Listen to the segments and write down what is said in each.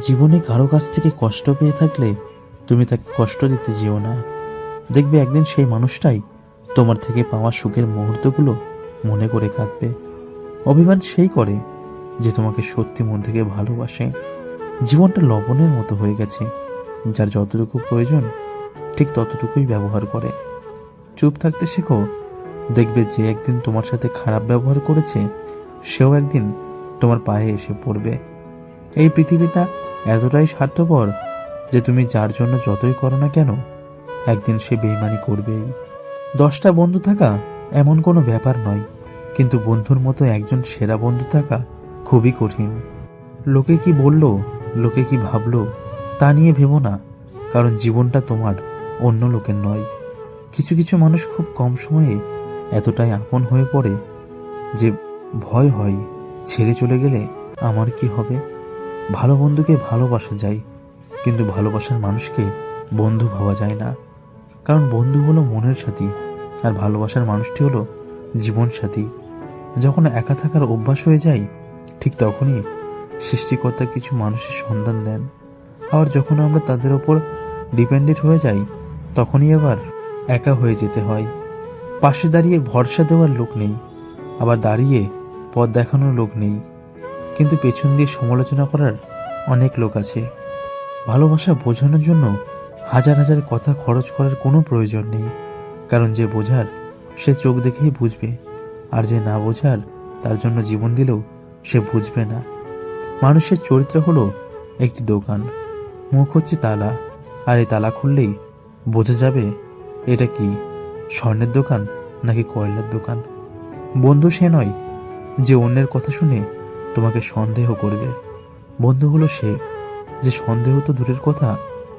জীবনে কারো কাছ থেকে কষ্ট পেয়ে থাকলে তুমি তাকে কষ্ট দিতে যেও না। দেখবে একদিন সেই মানুষটাই তোমার থেকে পাওয়া সুখের মুহূর্তগুলো মনে করে কাঁদবে। অভিমান সেই করে যে তোমাকে সত্যি মন থেকে ভালোবাসে। জীবনটা লবণের মতো হয়ে গেছে, যার যতটুকু প্রয়োজন ঠিক ততটুকুই ব্যবহার করে। চুপ থাকতে শেখো, দেখবে যে একদিন তোমার সাথে খারাপ ব্যবহার করেছে সেও একদিন তোমার পায়ে এসে পড়বে। এই পৃথিবীটা এতটাই স্বার্থপর যে তুমি যার জন্য যতই করো না কেন একদিন সে বেইমানি করবেই। 10টা বন্ধু থাকা এমন কোনো ব্যাপার নয়, কিন্তু বন্ধুর মতো একজন সেরা বন্ধু থাকা খুবই কঠিন। লোকে কি বললো, লোকে কি ভাবলো তা নিয়ে ভেবো না, কারণ জীবনটা তোমার, অন্য লোকের নয়। কিছু কিছু মানুষ খুব কম সময়ে এতটাই আপন হয়ে পড়ে যে ভয় হয় ছেড়ে চলে গেলে আমার কি হবে। ভালো বন্ধুকে ভালোবাসা যায়, কিন্তু ভালোবাসার মানুষকে বন্ধু ভাবা যায় না। কারণ বন্ধু হলো মনের সাথী, আর ভালোবাসার মানুষটি হলো জীবন সাথী। যখন একা থাকার অভ্যাস হয়ে যায় ঠিক তখনই সৃষ্টিকর্তা কিছু মানুষের সন্ধান দেন। আবার যখন আমরা তাদের ওপর ডিপেন্ডেন্ট হয়ে যাই তখনই আবার একা হয়ে যেতে হয়। পাশে দাঁড়িয়ে ভরসা দেওয়ার লোক নেই, আবার দাঁড়িয়ে পথ দেখানোর লোক নেই, কিন্তু পেছন দিয়ে সমালোচনা করার অনেক লোক আছে। ভালোবাসা বোঝানোর জন্য হাজার হাজার কথা খরচ করার কোনো প্রয়োজন নেই, কারণ যে বোঝার সে চোখ দেখেই বুঝবে, আর যে না বোঝার তার জন্য জীবন দিলেও সে বুঝবে না। মানুষের চরিত্র হলো একটি দোকান, মুখ হচ্ছে তালা, আর এই তালা খুললেই বোঝা যাবে এটা কি স্বর্ণের দোকান নাকি কয়লার দোকান। বন্ধু সে নয় যে অন্যের কথা শুনে তোমাকে সন্দেহ করবে। বন্ধু হলো সে যে সন্দেহ তো দূরের কথা,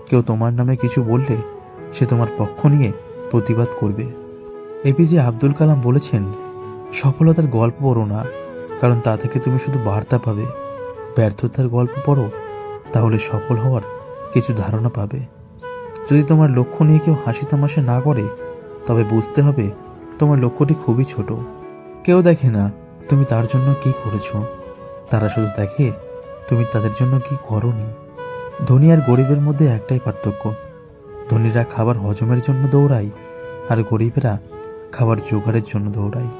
কেউ তোমার নামে কিছু বললে সে তোমার পক্ষ নিয়ে প্রতিবাদ করবে। এপিজে আব্দুল কালাম বলেছেন, সফলতার গল্প পড়ো না, কারণ তা থেকে তুমি শুধু বার্তা পাবে। ব্যর্থতার গল্প পড়ো, তাহলে সফল হওয়ার কিছু ধারণা পাবে। যদি তোমার লক্ষ্য নিয়ে কেউ হাসি তামাশা না করে তবে বুঝতে হবে তোমার লক্ষ্যটি খুবই ছোট। কেউ দেখে না তুমি তার জন্য কি করেছো, তারা শুধু দেখে তুমি তাদের জন্য কি করোনি। ধনী আর গরিবের মধ্যে একটাই পার্থক্য, ধনীরা খাবার হজমের জন্য দৌড়ায় আর গরিবেরা খাবার জোগাড়ের জন্য দৌড়ায়।